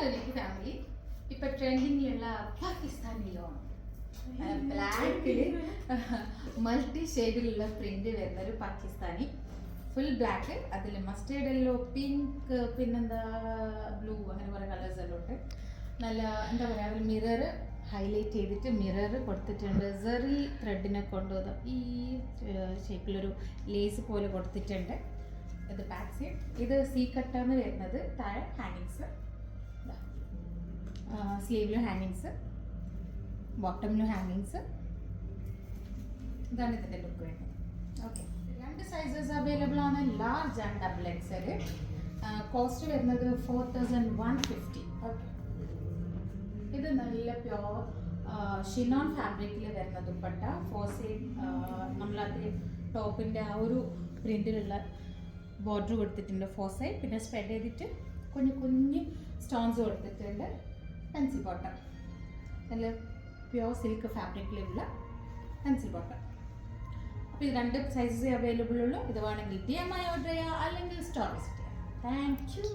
എനിക്ക് ഫാമിലി ഇപ്പൊ ട്രെൻഡിങ്ങിലുള്ള പാകിസ്ഥാനി ലോൺ ബ്ലാക്കിൽ മൾട്ടി ഷെയ്ഡിലുള്ള പ്രിന്റ് വരുന്ന ഒരു പാകിസ്ഥാനി ഫുൾ ബ്ലാക്ക് അതിൽ മസ്റ്റേർഡ് യെല്ലോ പിങ്ക് പിന്നെന്താ ബ്ലൂ അങ്ങനെ കുറേ കളേഴ്സ് എല്ലാം ഉണ്ട് നല്ല എന്താ പറയുക അതിൽ മിറർ ഹൈലൈറ്റ് ചെയ്തിട്ട് മിറർ കൊടുത്തിട്ടുണ്ട് സെറി ത്രെഡിനെ കൊണ്ടുവന്ന് ഈ ഷേപ്പിലൊരു ലേസ് പോലെ കൊടുത്തിട്ടുണ്ട് ഇത് ബാക്ക് സൈഡ് ഇത് സീ കട്ടാണ് വരുന്നത് താഴെ ഹാങ്ങിങ്സ് സ്ലീവിലും ഹാങ്ങിങ്സ് ബോട്ടമിലും ഹാങ്ങിങ്സ് ഇതാണ് ഇതിൻ്റെ ലുക്ക് വരുന്നത് ഓക്കെ രണ്ട് സൈസസ് അവൈലബിൾ ആണ് large and double XL cost വരുന്നത് 4150 ഓക്കെ ഇത് നല്ല പ്യോർ ഷിനോൺ ഫാബ്രിക്കിൽ വരുന്ന ദുപ്പട്ട ഫോർ സൈഡ് നമ്മളത് ടോപ്പിൻ്റെ ആ ഒരു പ്രിൻറ്റിലുള്ള ബോർഡർ കൊടുത്തിട്ടുണ്ട് ഫോർ സൈഡ് പിന്നെ സ്പ്രെഡ് ചെയ്തിട്ട് കുഞ്ഞു കുഞ്ഞ് സ്റ്റോൺസ് കൊടുത്തിട്ടുണ്ട് പെൻസിൽ ബോട്ടം നല്ല പ്യോർ സിൽക്ക് ഫാബ്രിക്കിലുള്ള പെൻസിൽ ബോട്ടം അപ്പോൾ ഇത് രണ്ട് സൈസസ് അവൈലബിൾ ഉള്ളൂ ഇത് വേണമെങ്കിൽ DMI ഓർഡർ ചെയ്യുക അല്ലെങ്കിൽ സ്റ്റോർ വിസിറ്റ് ചെയ്യുക താങ്ക് യു